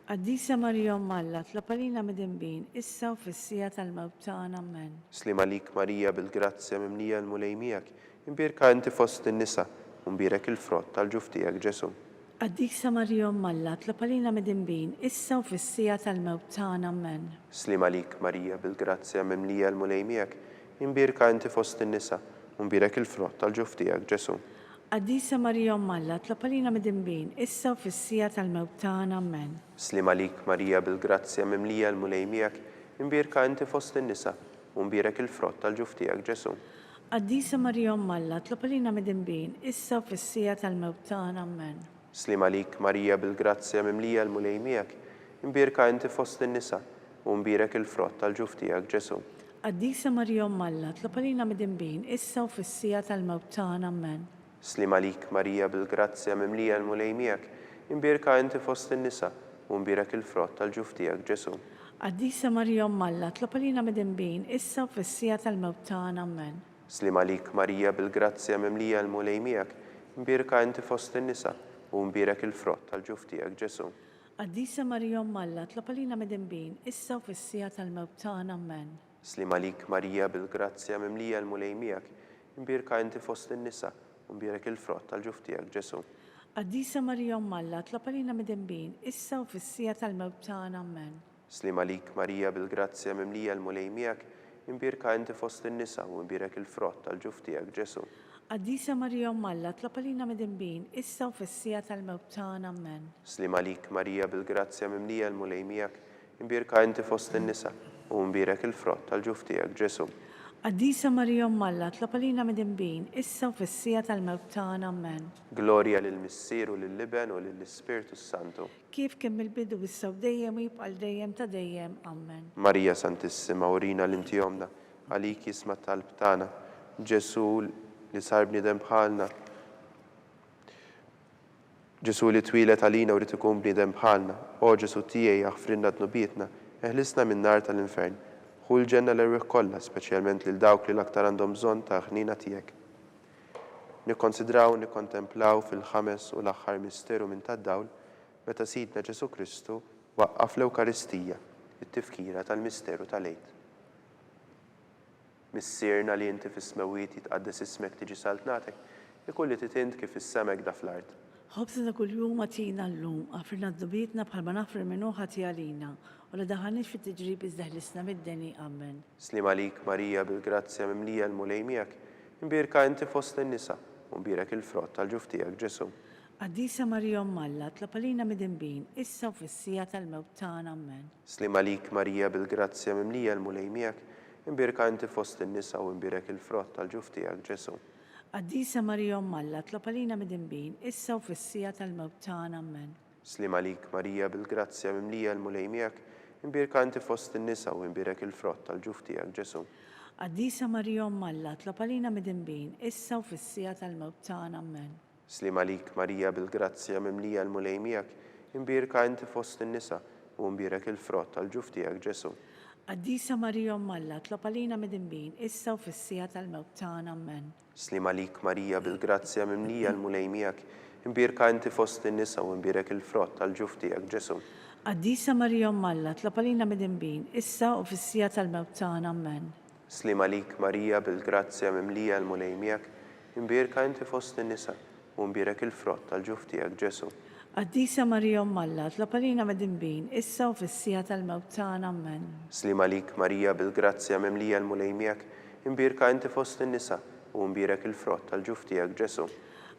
Qaddisa Marija Umm Alla, tlob għalina midinbin, issa u fis-sija tal-mewt tagħna, amen. Slima lik Marija bil-grazzja mimlija l-mulej miegħek, imbirka inti fost in-nisa u mbirek il-frott tal-ġuf tiegħek Ġesu. Qaddisa Marija Umm Alla, tlob għalina midinbin, issa u fis-sija tal-mewt tagħna, amen. Slima lik Marija bil-grazzja mimlija l-mulej miegħek, imbirka inti fost in-nisa u mbirek il-frott tal-ġuf tiegħek Ġesu. Qaddisa Marija Umm Alla, tlob għalina midinbin, issa u fis-sija tal-mewt tagħna, amen. Slima lik Marija bil-grazzja mimlija l-mulej miegħek, imbirka inti fost in-nisa u mbirek il-frott tal-ġuf tiegħek Ġesu. Qaddisa Marija Umm Alla, tlob għalina midinbin, issa u fis-sija tal-mewt tagħna, amen. Slima lik Marija bil-grazzja mimlija l-mulej miegħek, imbirka inti fost in-nisa u mbirek il-frott tal-ġuf tiegħek Ġesu. Qaddisa Marija Umm Alla, tlob għalina midinbin, issa u fis-sija tal-mewt tagħna, amen. Slima lik Marija bil-grazzja mimlija l-mulej miegħek, imbirka inti fost in-nisa u mbirek il-frott tal-ġuf tiegħek Ġesu. Qaddisa Marija Umm Alla, tlob għalina midinbin, issa u fis-sija tal-mewt tagħna, amen. Slima lik Marija bil-grazzja mimlija l-mulej miegħek, imbirka inti fost in-nisa u mbirek il-frott tal-ġuf tiegħek Ġesu. Qaddisa Marija Umm Alla, tlob għalina midinbin, issa u fis-sija tal-mewt tagħna, amen. Slima lik Marija bil-grazzja mimlija l-mulej miegħek, imbirka inti fost in-nisa u mbirek il-frott tal-ġuf tiegħek Ġesu. Qaddisa Marija Umm Alla, tlob għalina midinbin, issa u fis-sija tal-mewt tagħna, amen. Slima lik Marija bil-grazzja mimlija l-mulej miegħek, imbirka inti fost in-nisa u mbirek il-frott tal-ġuf tiegħek Ġesu. Qaddisa Marija Umm Alla, tlob għalina midinbin, issa u fis-sija tal-mewt tagħna, amen. Slima lik Marija bil-grazzja mimlija l-mulej miegħek, imbirka inti fost in-nisa u mbirek il-frott tal-ġuf tiegħek Ġesu. Qaddisa Marija Umm Alla, tlob għalina midinbin, issa u fis-sija tal-mewt tagħna, amen. Glorja lill-Missier u lill-Iben u lill-Ispirtu Santu. Kif kemm il-bidu issa u dejjem u jibqa' dejjem ta' dejjem, amen. Marija Santissima, urina l-inti jomna, għalik jisma' talb tagħna, Ġesu li sar bniedem bħalna. Ġesu li twilet għalina u rid ikun bniedem bħalna. O Ġesu tiegħi aħfrinna dnubietna, eħlisna min-nar tal-infern. Hu l-ġenna l-irweħ kollha, speċjalment lil dawk li l-aktar għandhom bżonn ta' ħnina tiegħek. Nikkonsidraw u nikkontemplaw fil-ħames u l-aħħar misteru minn tad-dawl meta Sidna Ġesu Kristu waqqaf l-Ewkaristija, it-tifkira tal-misteru tal-Għid. Missierna li inti fis-smewiet jitqaddes ismek tiġi saltnatek, ikulli titint kif is-sema jgħda fl-art. Ħobżna kuljum atina llum, aħfirna d-dubietna bħalma nafru l-minuħa tiegħalina u li daħanix fit-tiġrib iżdeħlisna mid-deni, amen. Slima lik Marija bil-grazzja mimlija l-mulej miegħek, imbirka inti fost in-nisa u mbirek il-frott tal-ġuf tiegħek Ġesu. Qaddisa Marija Alla, tlab għalina mid-inbin, issa u fis-sija tal-mewt tagħna, amen. Slim għalik Marija bil-grazzja mimlija l-mulej miegħek, imbirka inti fost in-nisa u mbirek il-frott tal-ġuf tiegħek Ġesu. Qaddisa Marija Alla, tlab għalina mid-inbin, issa u fis-sija tal-mewt tagħna, amen. Slim għalik Marija bil-grazzja mimlija l-mulej miegħek, imbirka inti fost in-nisa u mbirek il-frott tal-ġuf tiegħek Ġesu. Qaddisa Marija Alla, tlab għalina mid-inbin, issa u fis-sija tal-mewt tagħna, amen. Slim għalik Marija bil-grazzja mimlija l-mulej miegħek, imbirka inti fost in-nisa u mbirek il-frott tal-ġuf tiegħek Ġesu. Qaddisa Marija Alla, tlab għalina mid-inbin, issa u fis-sija tal-mewt tagħna, amen. Slim għalik Marija bil-grazzja mimlija l-mulej miegħek, imbirka inti fost in-nisa u mbirek il-frott tal-ġuf tiegħek Ġesu. Qaddisa Marija Alla, tlab għalina mid-inbin, issa u fis-sija tal-mewt tagħna, amen. Slim għalik Marija bil-grazzja mimlija l-mulej miegħek, imbirka inti fost in-nisa u mbirek il-frott tal-ġuf tiegħek Ġesu. Qaddisa Marija Alla, tlab għalina mid-inbin, issa u fis-sija tal-mewt tagħna, amen. Slim għalik Marija bil-grazzja mimlija l-mulej miegħek, imbirka inti fost in-nisa u mbirek il-frott tal-ġuf tiegħek Ġesu.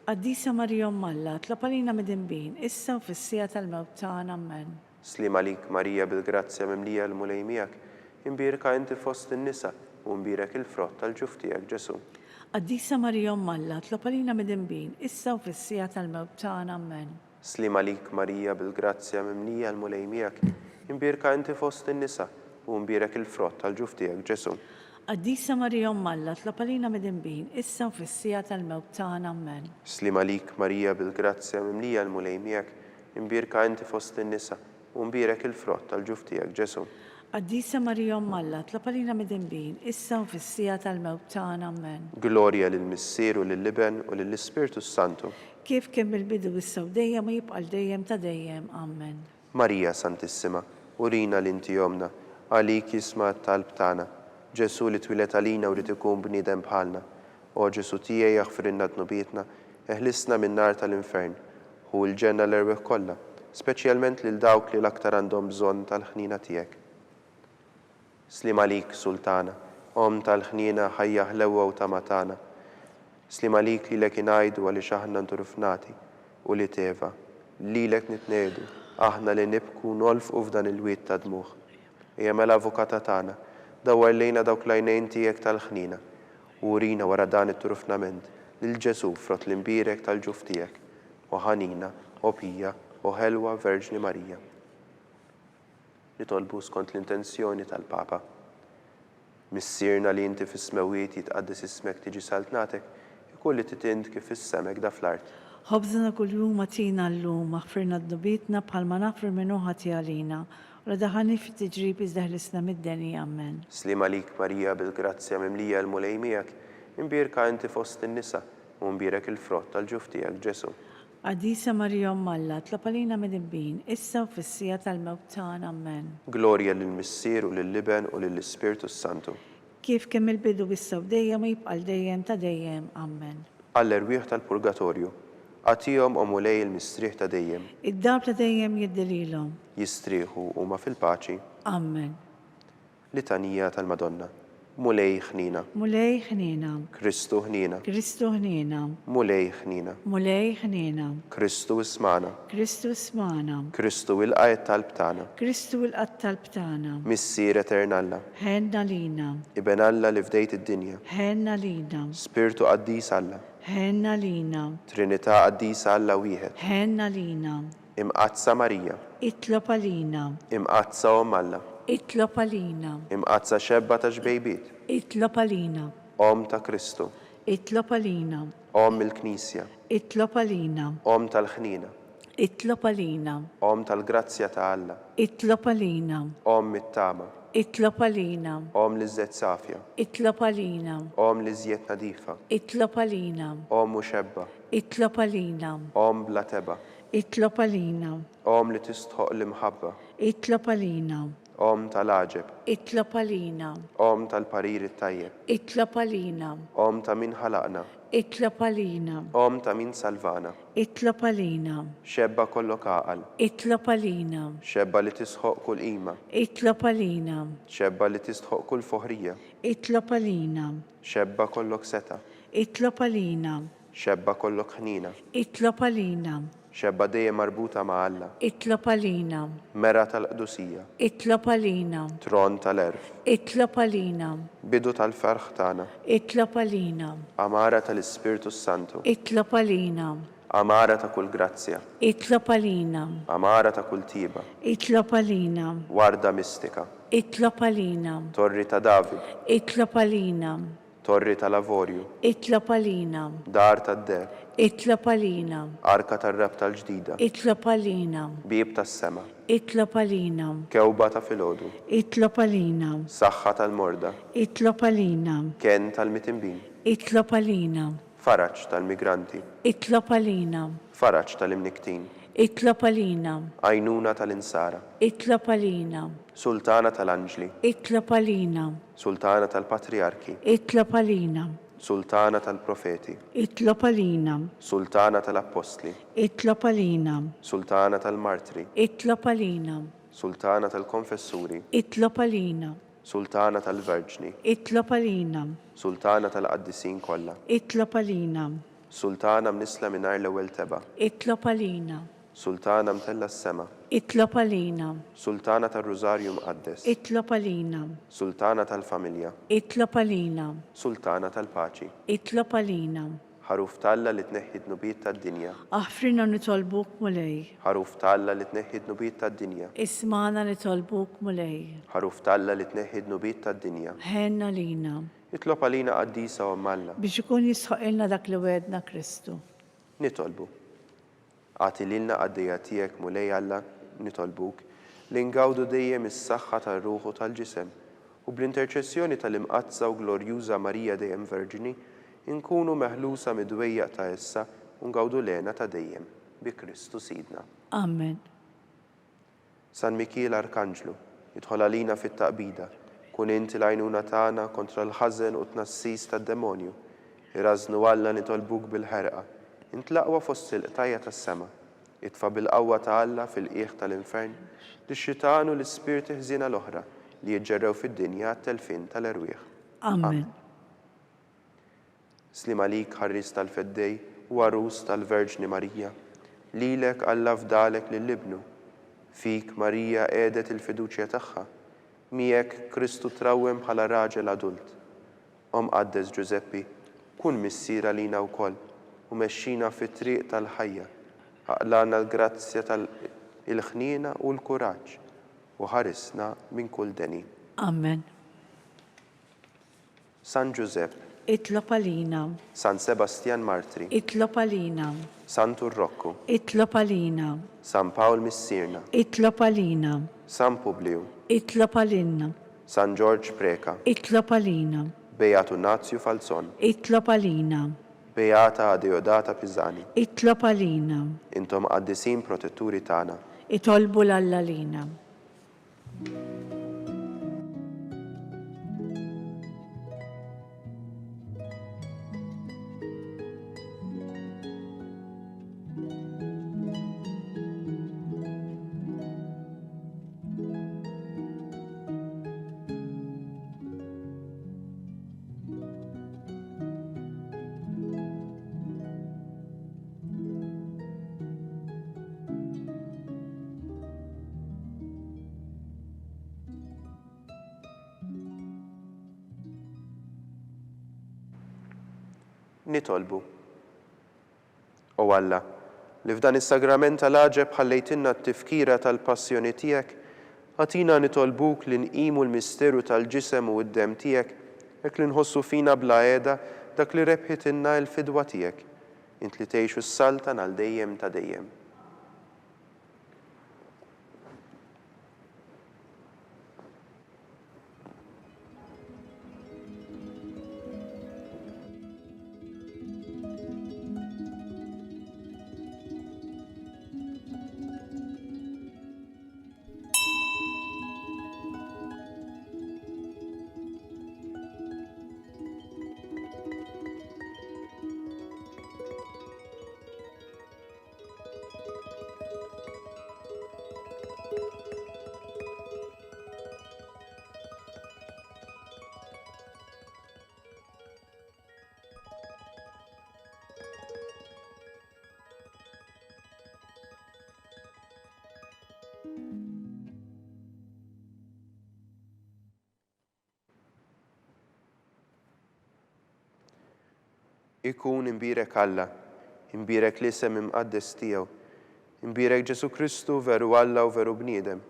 Qaddisa Marija Alla, tlab għalina mid-inbin, issa u fis-sija tal-mewt tagħna, amen. Slim għalik Marija bil-grazzja mimlija l-mulej miegħek, imbirka inti fost in-nisa u mbirek il-frott tal-ġuf tiegħek Ġesu. Qaddisa Marija Alla, tlab għalina mid-inbin, issa u fis-sija tal-mewt tagħna, amen. Slim għalik Marija bil-grazzja mimlija l-mulej miegħek, imbirka inti fost in-nisa u mbirek il-frott tal-ġuf tiegħek Ġesu. Qaddisa Marija Alla, tlab għalina mid-inbin, issa u fis-sija tal-mewt tagħna, amen. Slim għalik Marija bil-grazzja mimlija l-mulej miegħek, imbirka inti fost in-nisa u mbirek il-frott tal-ġuf tiegħek Ġesu. Qaddisa Marija Alla, tlab għalina mid-inbin, issa u fis-sija tal-mewt tagħna, amen. Glorja lill-Missier u lill-Liben u lill-Ispirtu Santu. Kif kemm il-bidu issa u dejjem u jibqa' dejjem ta' dejjem, amen. Marija Santissima, urina l-inti jomna, għalik jisma' talb tagħna. Ġesu li twilet għalina u li tkun bniedem bħalna. O Ġesu tiegħi jaħfirilna dnubietna, eħlisna min-nar tal-infern, u l-ġenna l-erweħ kollha, speċjalment lil dawk li l-aktar għandhom bżonn tal-ħnina tiegħek. Slim għalik Sultana, om tal-ħnina ħajja ħlewwa u tamatana. Slim għalik li lek inajdu għalli xaħna nturufnati u li teva, li lek nitnedu, aħna li nibku nolfqu f'dan il-wiet ta' dmuħ. Ija mela avukata tagħna, dawar lejna dawk lajnejn tiegħek tal-ħnina u urina wara dan it-turufnament lil Ġesu frott l-imbirek tal-ġuf tiegħek, u ħanina, u pija, u ħelwa Verġni Marija. Nitolbu skont l-intenzjoni tal-Papa. Missierna li inti fis-smewiet jitqaddis ismek tiġi saltnatek, ikolli titind kif is-semek da fl-art. Ħobżna kuljum atina llum, aħfirna d-dubietna bħalma naħfir minnu ħati għalina, u la daħani fit-tiġrib iżdaħlisna mid-deni, amen. Slim għalik Marija bil-grazzja mimlija l-mulej miegħek, imbirka inti fost in-nisa u mbirek il-frott tal-ġuf tiegħek Ġesu. Qaddisa Marija Alla, tlab għalina mid-inbin, issa u fis-sija tal-mewt tagħna, amen. Glorja lill-Missier u lill-Liben u lill-Ispirtu Santu. Kif kemm il-bidu issa u dejjem u jibqa' dejjem ta' dejjem, amen. Għall-erwieħ tal-Purgatorju, għatihom u mulej il-mistrieħ ta' dejjem. Id-dar ta' dejjem jiddililhom. Jistrieħu huma fil-paċi. Amen. Litanija tal-Madonna. Mulej ħnina. Mulej ħnina. Kristu ħnina. Kristu ħnina. Mulej ħnina. Mulej ħnina. Kristu ismana. Kristu smana. Kristu il-qajet tal-btana. Kristu il-qattal btana. Missier eternalla. Ħenna lina. Iben Alla li fdejt id-dinja. Ħenna lina. Spiritu qaddis Alla. Ħenna lina. Trinità qaddisa Alla wieħed. Ħenna lina. Imqazza Marija. Itlob għalina. Imqazza Om Alla. Itlob għalina. Imqazza xebba ta' xbejbiet. Itlob għalina. Om ta' Kristu. Itlob għalina. Om il-Knisja. Itlob għalina. Om tal-ħnina. Itlob għalina. Om tal-grazzja ta' Alla. Itlob għalina. Om mit-tama. Itlob għalina. Om li żed safja. Itlob għalina. Om li żjed nadifa. Itlob għalina. Om muxebba. Itlob għalina. Om bla teba. Itlob għalina. Om li tistħoq l-imħabba. Itlob għalina. Om tal-aġeb. Itlob għalina. Om tal-parir it-tajjeb. Itlob għalina. Om ta' min ħalaqna. Itlob għalina. Om ta' min salvana. Itlob għalina. Xebba kollok aqal. Itlob għalina. Xebba li tisħoq kull qima. Itlob għalina. Xebba li tistħoq kull foħrija. Itlob għalina. Xebba kollok seta. Itlob għalina. Xebba kollok ħnina. Itlob għalina. Xebba dejjem marbuta ma' Alla. Itlob għalina. Mera tal-qdusija. Itlob għalina. Tron tal-erf. Itlob għalina. Bidu tal-ferħ tagħna. Itlob għalina. Amara tal-Ispirtu Santu. Itlob għalina. Amara ta' kull grazzja. Itlob għalina. Amara ta' kull tiba. Itlob għalina. Warda mistika. Itlob għalina. Torri ta' David. Itlob għalina. Torri tal-Avorju. Itlob għalina. Dar tad-der. Itlob għalina. Arka tar-reb tal-ġdida. Itlob għalina. Bib tas-sema. Itlob għalina. Kewba ta' filgħodu. Itlob għalina. Saħħa tal-morda. Itlob għalina. Ken tal-mitimbin. Itlob għalina. Faraġġ tal-migranti. Itlob għalina. Faraġġ tal-imniktin. Itlob għalina. Għajnuna tal-insara. Itlob għalina. Sultana tal-anġli. Itlob għalina. Sultana tal-patriarki. Itlob għalina. Sultana tal-profeti. Itlob għalina. Sultana tal-apostli. Itlob għalina. Sultana tal-martri. Itlob għalina. Sultana tal-konfessuri. Itlob għalina. Sultana tal-verġni. Itlob għalina. Sultana tal-qaddisin kollha. Itlob għalina. Sultana mnisla mingħajr l-ewwel teba. Itlob għalina. Sultana mtella s-sema. Itlob għalina. Sultana tar-Rużarju Mqaddes. Itlob għalina. Sultana tal-familja. Itlob għalina. Sultana tal-paċi. Itlob għalina. Ħaruf talla li tneħħi dnubiet tad-dinja. Aħfrina nitolbuk mulej. Ħaruf talla li tneħħi dnubiet tad-dinja. Ismana nitolbuk mulej. Ħaruf talla li tneħħi dnubiet tad-dinja. Ħenna lina. Itlob għalina qaddisa u mmalla. Biex ikun jisħoqilna dak li wedna Kristu. Nitolbu. Għati lilna qaddija tiegħek mulej Alla, nitolbuk, li ngawdu dejjem is-saħħa tar-ruħu tal-ġisem u bl-interċessjoni tal-imqazza u glorjuża Marija dejjem Verġini inkunu meħlusa midwejjaq ta' issa u ngawdu lena ta' dejjem bi Kristu Sidna. Amen. San Mikiel Arkanġlu, jidħol għalina fit-taqbida, kun inti l-għajnuna tagħna kontra l-ħażen u tnassis tad-demonju, irażnu Alla nitolbuk bil-ħerqa, intlaqwa fost il-qtajja tas-sema, itfa bil-qawwa ta' Alla fil-qiegħ tal-infern, lix-xitan u l-ispirti ħżiena l-oħra li jiġġerrew fid-dinja għat-telfin tal-erwieħ. Amen. Slim għalik ħarris tal-feddej u għarus tal-Verġni Marija, lilek Alla fdalek lill-ibnu, fik Marija qiegħdet il-fiduċja tagħha, miegħek Kristu trawwem bħala raġel adult. Qaddes Giuseppi, kun missiera lina wkoll u mexxina fit-triq tal-ħajja, ħaqlana l-grazzja tal-ħniena u l-kuraġġ u ħarisna minn kull deni. Amen. San Giuseppe, Itlob għalina. San Sebastian Martri, Itlob għalina. San Turrocco, Itlob għalina. San Pawl Missirna, Itlob għalina. San Publiu, Itlob għalina. San George Preka, Itlob għalina. Beatu Nazju Falzon, Itlob għalina. Beata Adeodata Pisani, Itlob għalina. intom qaddisin protetturi tagħna. Itolbu l-Alla lina. Nitolbu. O Alla, li f'dan is-sagrament tal-aġeb ħallejtinna t-tifkira tal-passjoni tiegħek, għatina nitolbuk li nqimu l-misteru tal-ġisem u d-dem tiegħek, hekk li nħossu fina bla qiegħda dak li rebħitilna l-fidwa tiegħek, int li tgħixu s-salta għal dejjem ta' dejjem. ikun imbirek Alla, imbirek l-isem imqaddes tiegħu, imbirek Ġesu Kristu veru Alla u veru bniedem,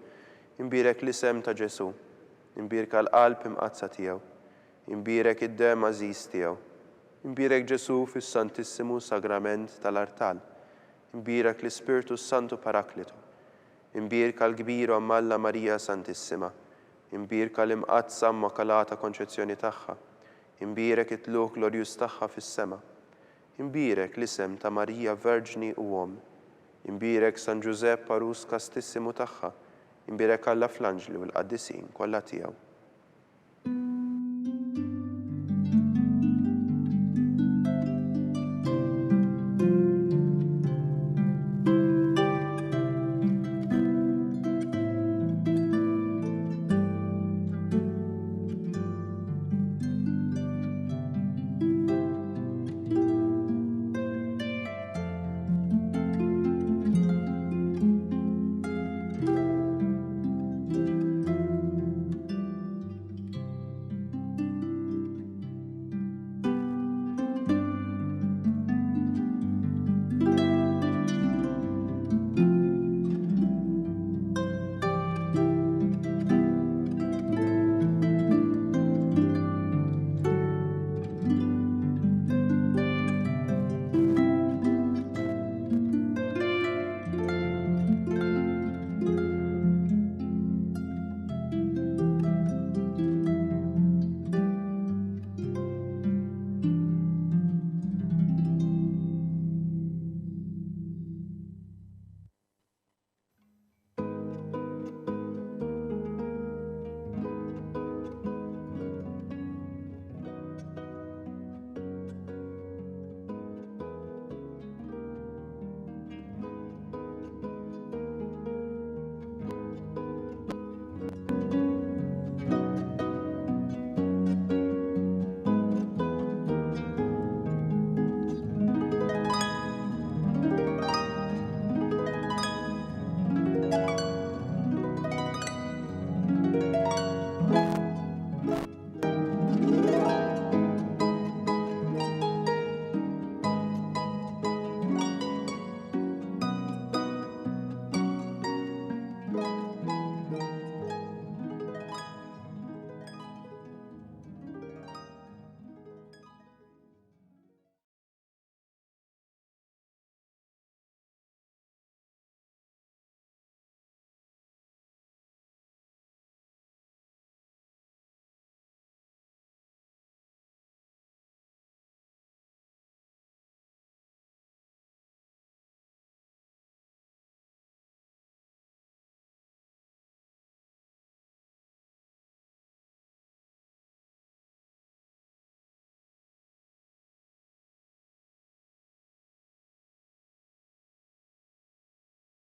imbirek l-isem ta' Ġesu, imbirek l-qalb imqazza tiegħu, imbirek id-dem għażiż tiegħu, imbirek Ġesu fis-Santissimu Sagrament tal-Artal, imbirek l-Ispirtu Santu Parakletu, imbirek l-kbira Alla Marija Santissima, imbirek l-imqazza Immakolata Konċezzjoni tagħha, imbirek it-tluq glorjuż tagħha fis-sema, imbirek l-isem ta' Marija Verġni u Om, imbirek San Giuseppe Arus Kastissimu tagħha, imbirek Alla fl-Anġli u l-Qaddisin kollha tiegħu.